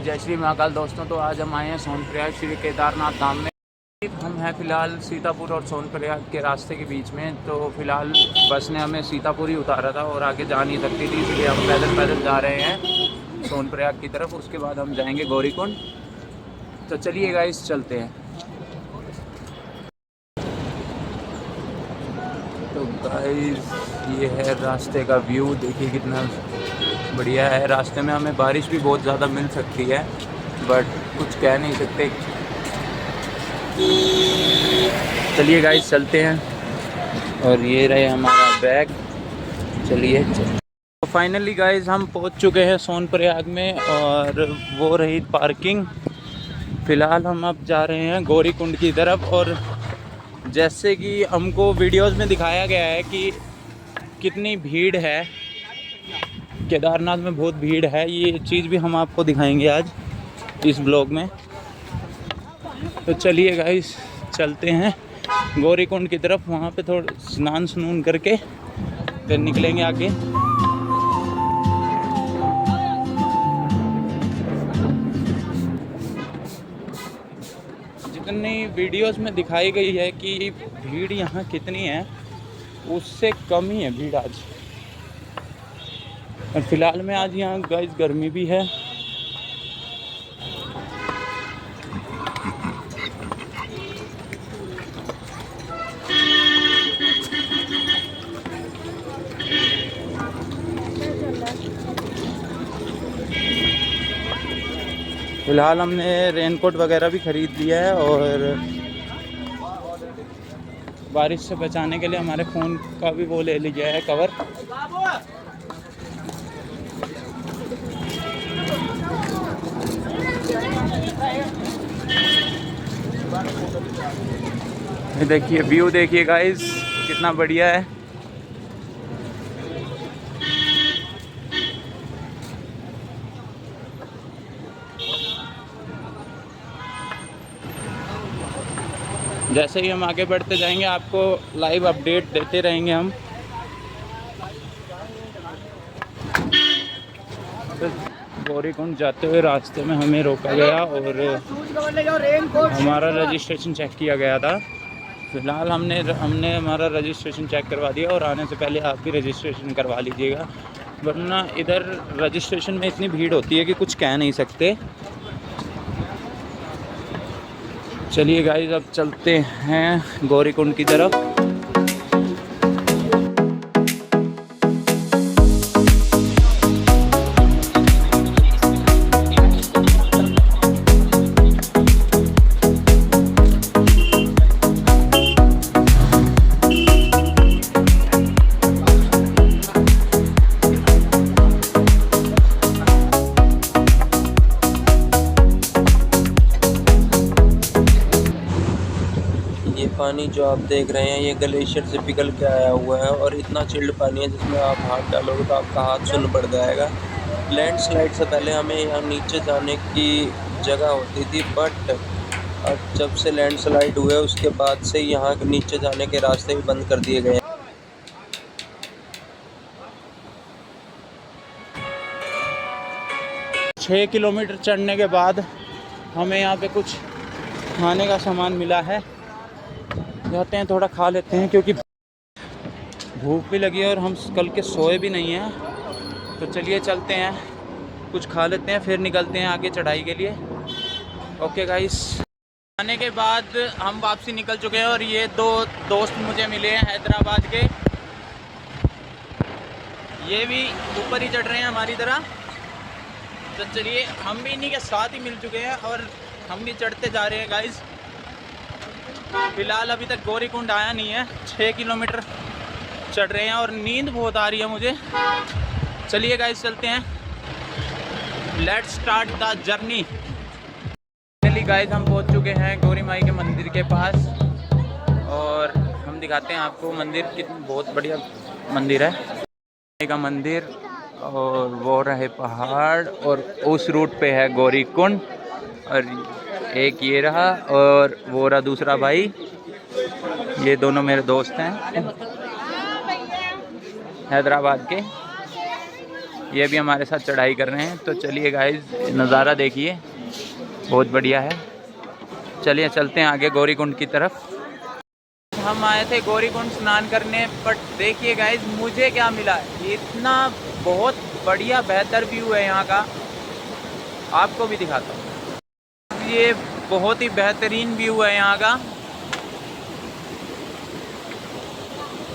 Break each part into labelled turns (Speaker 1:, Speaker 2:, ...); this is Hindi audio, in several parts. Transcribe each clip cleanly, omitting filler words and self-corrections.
Speaker 1: जय श्री महाकाल दोस्तों। तो आज हम आए हैं सोनप्रयाग श्री केदारनाथ धाम में। हम हैं फ़िलहाल सीतापुर और सोनप्रयाग के रास्ते के बीच में। तो फ़िलहाल बस ने हमें सीतापुर ही उतारा था और आगे जा नहीं सकती थी, इसलिए हम पैदल जा रहे हैं सोनप्रयाग की तरफ। उसके बाद हम जाएंगे गौरीकुंड। तो चलिए गाइस चलते हैं। तो गाइस ये है रास्ते का व्यू, देखिए कितना बढ़िया है। रास्ते में हमें बारिश भी बहुत ज़्यादा मिल सकती है, बट कुछ कह नहीं सकते। चलिए गाइस चलते हैं। और ये रहे हमारा बैग। चलिए तो फाइनली गाइस हम पहुंच चुके हैं सोनप्रयाग में, और वो रही पार्किंग। फ़िलहाल हम अब जा रहे हैं गौरीकुंड की तरफ। और जैसे कि हमको वीडियोस में दिखाया गया है कि कितनी भीड़ है केदारनाथ में, बहुत भीड़ है। ये चीज़ भी हम आपको दिखाएंगे आज इस ब्लॉग में। तो चलिए गाइस चलते हैं गौरीकुंड की तरफ। वहाँ पे थोड़ा स्नान करके फिर निकलेंगे आगे। जितनी वीडियोस में दिखाई गई है कि भीड़ यहाँ कितनी है, उससे कम ही है भीड़ आज। और फिलहाल में आज यहाँ गाइस गर्मी भी है। फिलहाल हमने रेनकोट वगैरह भी ख़रीद लिया है, और बारिश से बचाने के लिए हमारे फ़ोन का भी वो ले लिया है कवर। ये देखिए व्यू, देखिए गाइस कितना बढ़िया है। जैसे ही हम आगे बढ़ते जाएंगे आपको लाइव अपडेट देते रहेंगे हम। तो गौरीकुंड जाते हुए रास्ते में हमें रोका गया और हमारा रजिस्ट्रेशन चेक किया गया था। फिलहाल हमने हमारा रजिस्ट्रेशन चेक करवा दिया, और आने से पहले आप भी रजिस्ट्रेशन करवा लीजिएगा, वरना इधर रजिस्ट्रेशन में इतनी भीड़ होती है कि कुछ कह नहीं सकते। चलिए गाइस अब चलते हैं गौरीकुंड की तरफ।
Speaker 2: ये पानी जो आप देख रहे हैं ये ग्लेशियर से पिघल के आया हुआ है, और इतना चिल्ड पानी है जिसमें आप हाथ डालोगे तो आपका हाथ सुन्न पड़ जाएगा। लैंडस्लाइड से पहले हमें यहाँ नीचे जाने की जगह होती थी, बट अब जब से लैंडस्लाइड हुए उसके बाद से यहाँ नीचे जाने के रास्ते भी बंद कर दिए गए हैं।
Speaker 1: 6 किलोमीटर चढ़ने के बाद हमें यहाँ पे कुछ खाने का सामान मिला है। जाते हैं थोड़ा खा लेते हैं, क्योंकि भूख भी लगी है और हम कल के सोए भी नहीं हैं। तो चलिए चलते हैं, कुछ खा लेते हैं, फिर निकलते हैं आगे चढ़ाई के लिए। ओके गाइस, खाने के बाद हम वापसी निकल चुके हैं, और ये दो दोस्त मुझे मिले हैं हैदराबाद के। ये भी ऊपर ही चढ़ रहे हैं हमारी तरह। तो चलिए हम भी इन्हीं के साथ ही मिल चुके हैं, और हम भी चढ़ते जा रहे हैं गाइस। फ़िलहाल अभी तक गौरीकुंड आया नहीं है, 6 किलोमीटर चढ़ रहे हैं और नींद बहुत आ रही है मुझे। चलिए गाइस चलते हैं, let's start the journey. Finally guys हम पहुंच चुके हैं गौरी माई के मंदिर के पास, और हम दिखाते हैं आपको मंदिर। कितना बहुत बढ़िया मंदिर है का मंदिर, और वो रहे पहाड़, और उस रूट पे है गौरीकुंड। और एक ये रहा, और वो रहा दूसरा भाई। ये दोनों मेरे दोस्त हैं हैदराबाद के। ये भी हमारे साथ चढ़ाई कर रहे हैं। तो चलिए गाइस, नज़ारा देखिए, बहुत बढ़िया है। चलिए चलते हैं आगे गौरीकुंड की तरफ। हम आए थे गौरीकुंड स्नान करने, बट देखिए गाइस मुझे क्या मिला। इतना बहुत बढ़िया बेहतर व्यू है यहाँ का, आपको भी दिखाता हूँ। ये बहुत ही बेहतरीन व्यू है यहाँ का।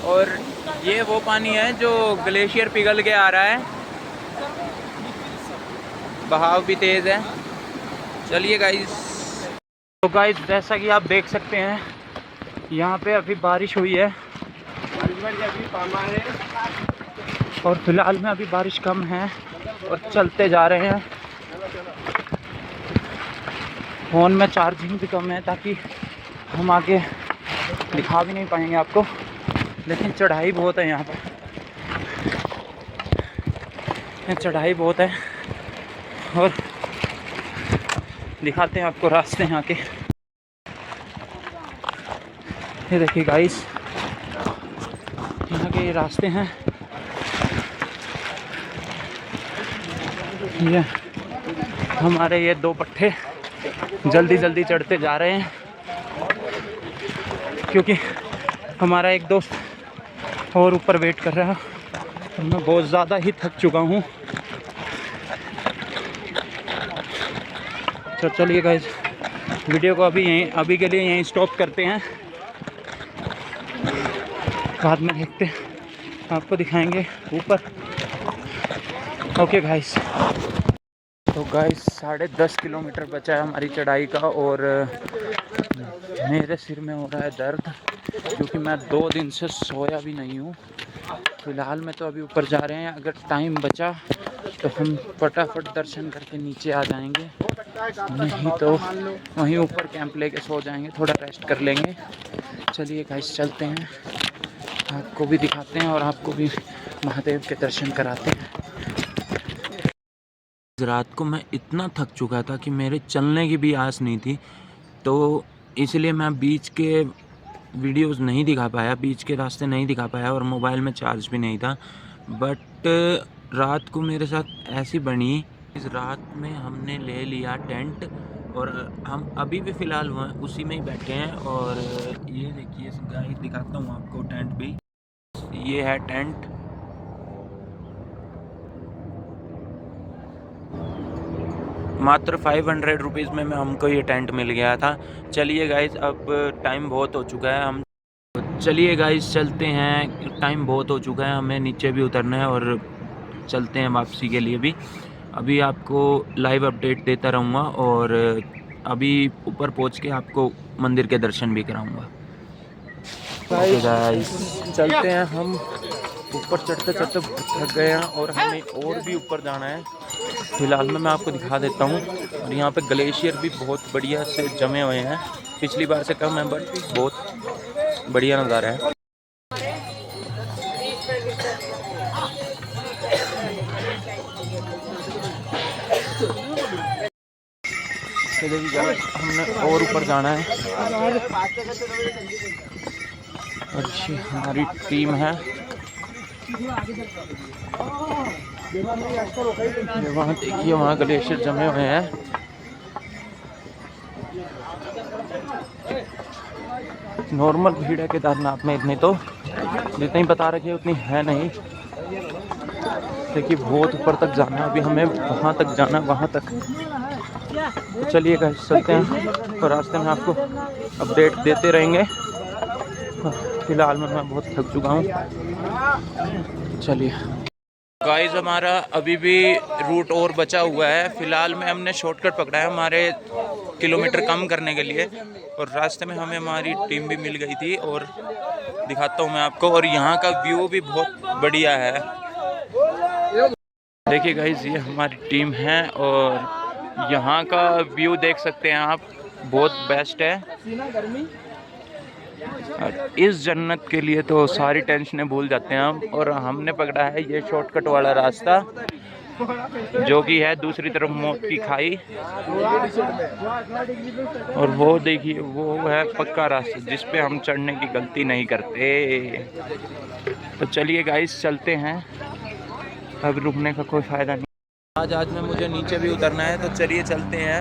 Speaker 1: और ये वो पानी है जो ग्लेशियर पिघल के आ रहा है, बहाव भी तेज़ है। चलिए गाइस, तो गाइस जैसा कि आप देख सकते हैं यहाँ पे अभी बारिश हुई है और फिलहाल में अभी बारिश कम है और चलते जा रहे हैं। फ़ोन में चार्जिंग भी कम है ताकि हम आगे दिखा भी नहीं पाएंगे आपको, लेकिन चढ़ाई बहुत है यहाँ पर, चढ़ाई बहुत है। और दिखाते हैं आपको रास्ते यहाँ के। ये देखिए गाइस, यहाँ के ये रास्ते हैं। ये हमारे ये दो पट्टे जल्दी जल्दी चढ़ते जा रहे हैं क्योंकि हमारा एक दोस्त और ऊपर वेट कर रहा है और मैं बहुत ज़्यादा ही थक चुका हूँ। तो चलिए गाइस, वीडियो को अभी के लिए यहीं स्टॉप करते हैं, बाद में देखते हैं, आपको दिखाएंगे ऊपर। ओके गाइस, तो गाइस 10.5 किलोमीटर बचा है हमारी चढ़ाई का और मेरे सिर में हो रहा है दर्द क्योंकि मैं 2 दिन से सोया भी नहीं हूँ। फ़िलहाल में तो अभी ऊपर जा रहे हैं, अगर टाइम बचा तो हम फटाफट दर्शन करके नीचे आ जाएंगे, नहीं तो वहीं ऊपर कैंप लेके सो जाएंगे, थोड़ा रेस्ट कर लेंगे। चलिए गाइस चलते हैं, आपको भी दिखाते हैं और आपको भी महादेव के दर्शन कराते हैं। रात को मैं इतना थक चुका था कि मेरे चलने की भी आस नहीं थी, तो इसलिए मैं बीच के वीडियोस नहीं दिखा पाया, बीच के रास्ते नहीं दिखा पाया और मोबाइल में चार्ज भी नहीं था। बट रात को मेरे साथ ऐसी बनी, इस रात में हमने ले लिया टेंट और हम अभी भी फ़िलहाल उसी में ही बैठे हैं। और ये देखिए गाइस, दिखाता हूँ आपको टेंट भी। ये है टेंट, मात्र 500 रुपीज़ में हमको ये टेंट मिल गया था। चलिए गाइस, अब टाइम बहुत हो चुका है, हम चलिए गाइस चलते हैं, टाइम बहुत हो चुका है, हमें नीचे भी उतरना है और चलते हैं वापसी के लिए भी। अभी आपको लाइव अपडेट देता रहूँगा और अभी ऊपर पहुँच के आपको मंदिर के दर्शन भी कराऊँगा। गाइस चलते हैं, हम ऊपर चढ़ते चढ़ते थक गए हैं और हमें और भी ऊपर जाना है। फिलहाल में मैं आपको दिखा देता हूँ। और यहाँ पे ग्लेशियर भी बहुत बढ़िया से जमे हुए हैं, पिछली बार से कम है बट बहुत बढ़िया नज़ारा है। हमने और ऊपर जाना है और ये हमारी टीम है, ये वहाँ देखिए, वहाँ ग्लेशियर जमे हुए हैं। नॉर्मल भीड़ है केदारनाथ में, इतनी तो जितनी बता रखी है उतनी है नहीं। देखिए बहुत ऊपर तक जाना है, अभी हमें वहाँ तक जाना है, वहाँ तक। तो चलिए गाइस चलते हैं और रास्ते में आपको अपडेट देते रहेंगे। फिलहाल में मैं बहुत थक चुका हूँ। चलिए गाइस, हमारा अभी भी रूट और बचा हुआ है। फ़िलहाल में हमने शॉर्टकट पकड़ा है हमारे किलोमीटर कम करने के लिए और रास्ते में हमें हमारी टीम भी मिल गई थी और दिखाता हूँ मैं आपको। और यहाँ का व्यू भी बहुत बढ़िया है, देखिए गाइस, ये हमारी टीम है और यहाँ का व्यू देख सकते हैं आप, बहुत बेस्ट है। और इस जन्नत के लिए तो सारी टेंशनें भूल जाते हैं हम। और हमने पकड़ा है ये शॉर्टकट वाला रास्ता जो कि है दूसरी तरफ मौत की खाई, और वो देखिए वो है पक्का रास्ता जिस पे हम चढ़ने की गलती नहीं करते। तो चलिए गाइस चलते हैं अब रुकने का कोई फ़ायदा नहीं। आज में मुझे नीचे भी उतरना है, तो चलिए चलते हैं।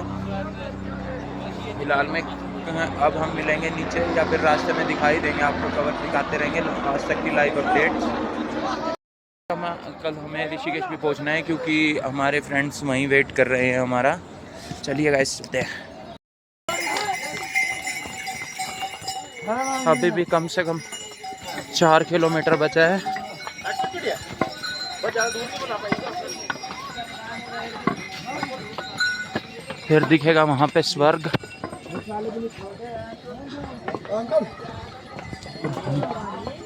Speaker 1: फिलहाल में अब हम मिलेंगे नीचे, या फिर रास्ते में दिखाई देंगे, आपको कवर दिखाते रहेंगे आज तक की लाइव अपडेट्स। कल हमें ऋषिकेश भी पहुंचना है, क्योंकि हमारे फ्रेंड्स वहीं वेट कर रहे हैं हमारा। चलिए गाइस चलते हैं। अभी भी कम से कम 4 किलोमीटर बचा है। फिर दिखेगा वहाँ पे स्वर्ग।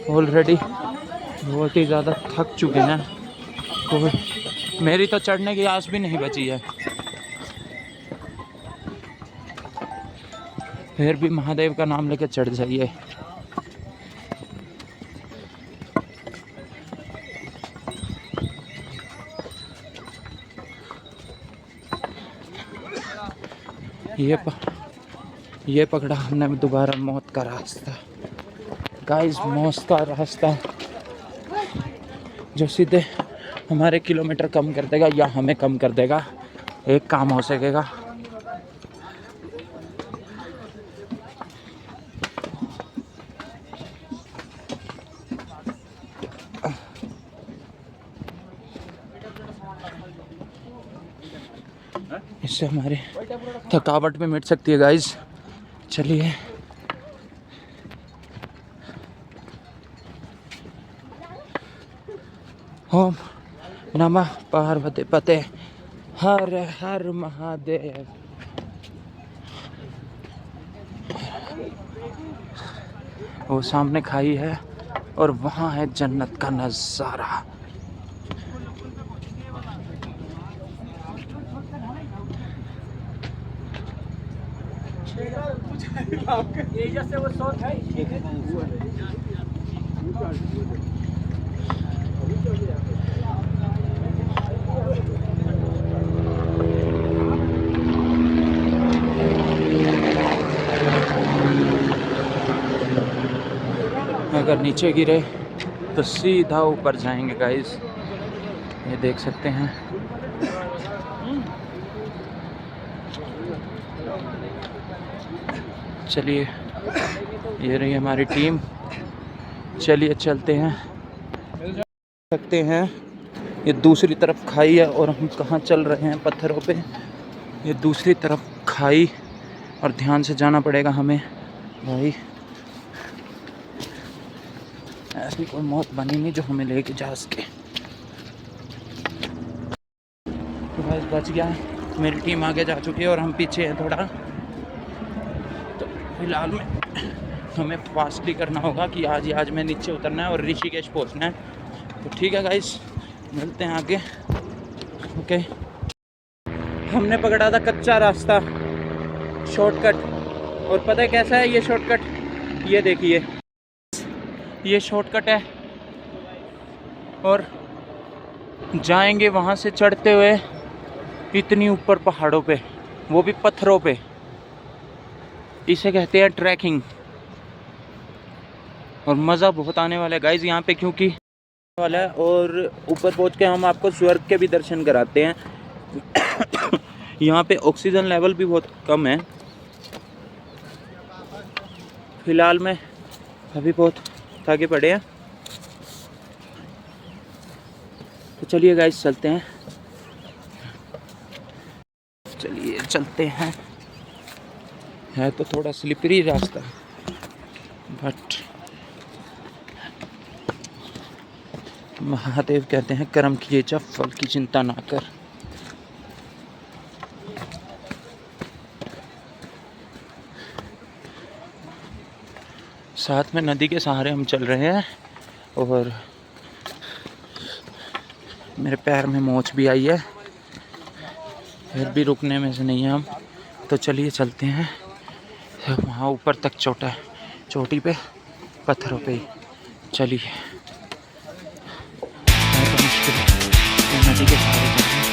Speaker 1: ऑलरेडी बहुत ही ज़्यादा थक चुके हैं, तो मेरी तो चढ़ने की आस भी नहीं बची है। फिर भी महादेव का नाम लेके चढ़ जाइए। ये पकड़ा हमने दोबारा मौत का रास्ता। गाइस, मौत का रास्ता जो सीधे हमारे किलोमीटर कम कर देगा या हमें कम कर देगा, एक काम हो सकेगा। इससे हमारी थकावट भी मिट सकती है गाइस। चलिए ओम नमः पार्वती पते हर हर महादेव। वो सामने खाई है और वहाँ है जन्नत का नज़ारा। अगर नीचे गिरे तो सीधा ऊपर जाएंगे गाइस, ये देख सकते हैं। चलिए, ये रही हमारी टीम। चलिए चलते हैं। सकते हैं ये दूसरी तरफ खाई है और हम कहाँ चल रहे हैं, पत्थरों पे। ये दूसरी तरफ खाई और ध्यान से जाना पड़ेगा हमें भाई। ऐसी कोई मौत बनी नहीं जो हमें लेके जा सके। तो बस बच गया, मेरी टीम आगे जा चुकी है और हम पीछे हैं थोड़ा। तो फिलहाल में हमें फास्टली करना होगा कि आज में नीचे उतरना है और ऋषिकेश पहुंचना है। तो ठीक है गाइस, मिलते हैं आगे। ओके, हमने पकड़ा था कच्चा रास्ता, शॉर्टकट। और पता है कैसा है ये शॉर्टकट? ये देखिए, ये शॉर्टकट है और जाएंगे वहाँ से चढ़ते हुए इतनी ऊपर पहाड़ों पे, वो भी पत्थरों पे। इसे कहते हैं ट्रैकिंग और मज़ा बहुत आने वाला है गाइस यहाँ पे, क्योंकि वाला है। और ऊपर पहुँच के हम आपको स्वर्ग के भी दर्शन कराते हैं। यहाँ पे ऑक्सीजन लेवल भी बहुत कम है फिलहाल में, अभी बहुत आगे पड़े हैं। तो चलिए गाइस चलते हैं। चलिए चलते हैं। है तो थोड़ा स्लिपरी रास्ता, बट महादेव कहते हैं कर्म किए जा, फल की चिंता ना कर। साथ में नदी के सहारे हम चल रहे हैं और मेरे पैर में मोच भी आई है, फिर भी रुकने में से नहीं है हम। तो चलिए चलते हैं वहाँ ऊपर तक, चोटी पे पत्थरों पे। चलिए, तो मुश्किल नदी के सहारे चल रहे हैं।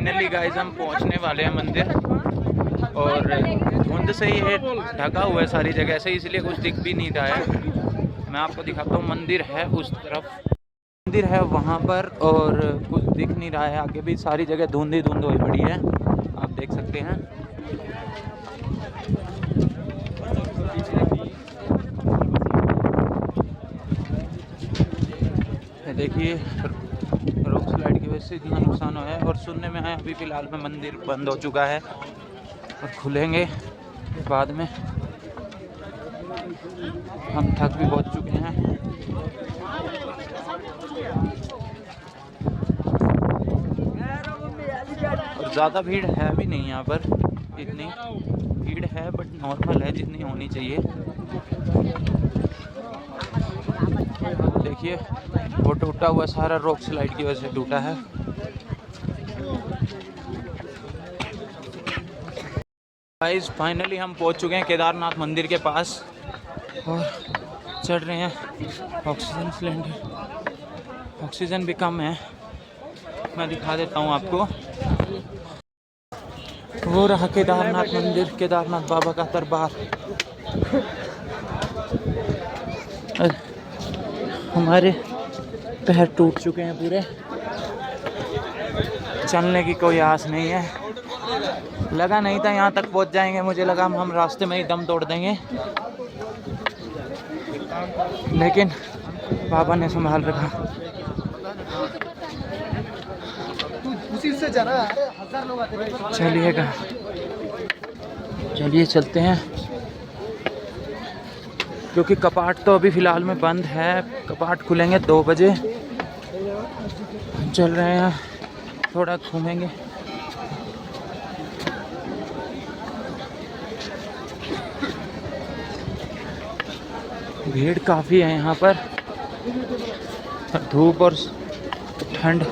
Speaker 1: फाइनली गाइस हम पहुंचने वाले हैं मंदिर, और धुंध से ये ढका हुआ है सारी जगह से, इसलिए कुछ दिख भी नहीं रहा है। मैं आपको दिखाता हूँ, मंदिर है उस तरफ, मंदिर है वहाँ पर, और कुछ दिख नहीं रहा है आगे भी, सारी जगह धुंध ही धुंध हुई पड़ी है, आप देख सकते हैं। देखिए रॉक स्लाइड की वजह से इतना नुकसान हुआ है, और सुनने में आया अभी फ़िलहाल में मंदिर बंद हो चुका है और खुलेंगे बाद में। हम थक भी बहुत चुके हैं। और ज़्यादा भीड़ है भी नहीं यहाँ पर, इतनी भीड़ है बट नॉर्मल है जितनी होनी चाहिए। देखिए वो टूटा हुआ सारा रॉक स्लाइड की वजह से टूटा है। गाइस फाइनली हम पहुंच चुके हैं केदारनाथ मंदिर के पास और चढ़ रहे हैं ऑक्सीजन सिलेंडर। ऑक्सीजन भी कम है, मैं दिखा देता हूं आपको। वो रहा केदारनाथ मंदिर, केदारनाथ बाबा का दरबार। हमारे पैर टूट चुके हैं पूरे, चलने की कोई आस नहीं है। लगा नहीं था यहाँ तक पहुँच जाएंगे, मुझे लगा हम रास्ते में ही दम तोड़ देंगे, लेकिन बाबा ने संभाल रखा। चलिएगा, चलिए चलते हैं, क्योंकि कपाट तो अभी फ़िलहाल में बंद है। कपाट खुलेंगे 2 बजे। चल रहे हैं, थोड़ा घूमेंगे। भीड़ काफ़ी है यहाँ पर, धूप और ठंड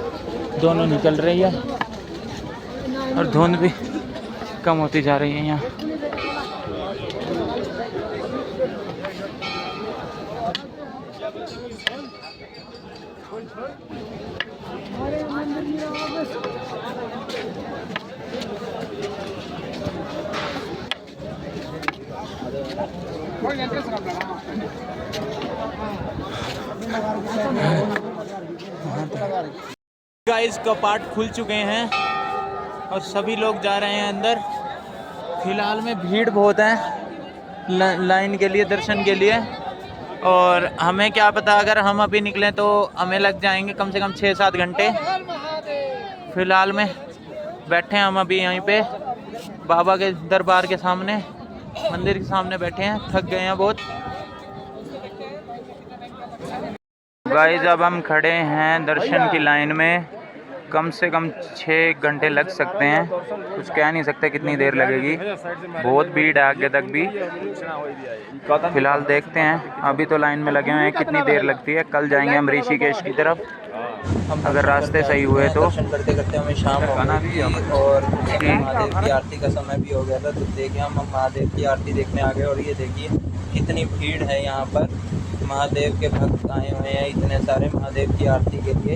Speaker 1: दोनों निकल रही है, और धुंध भी कम होती जा रही है यहाँ। गाइस कपाट खुल चुके हैं और सभी लोग जा रहे हैं अंदर। फिलहाल में भीड़ बहुत है लाइन के लिए, दर्शन के लिए, और हमें क्या पता अगर हम अभी निकलें तो हमें लग जाएंगे कम से कम 6-7 घंटे। फिलहाल में बैठे हैं हम अभी यहीं पे बाबा के दरबार के सामने, मंदिर के सामने बैठे हैं, थक गए हैं बहुत। गाइस अब हम खड़े हैं दर्शन की लाइन में, कम से कम 6 घंटे लग सकते हैं, कुछ कह नहीं सकते कितनी देर लगेगी, बहुत भीड़ है आगे तक भी। फिलहाल देखते हैं, अभी तो लाइन में लगे हुए हैं, कितनी देर लगती है। कल जाएंगे हम ऋषिकेश की तरफ, अगर रास्ते सही हुए तो।
Speaker 2: दर्शन करते करते हमें शाम हो गई और महादेव की आरती का समय भी हो गया था, तो देखिए हम महादेव की आरती देखने आ गए। और ये देखिए कितनी भीड़ है यहाँ पर, महादेव के भक्त आए हुए हैं इतने सारे महादेव की आरती के लिए।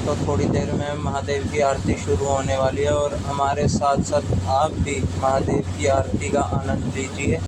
Speaker 2: तो थोड़ी देर में महादेव की आरती शुरू होने वाली है, और हमारे साथ साथ आप भी महादेव की आरती का आनंद लीजिए।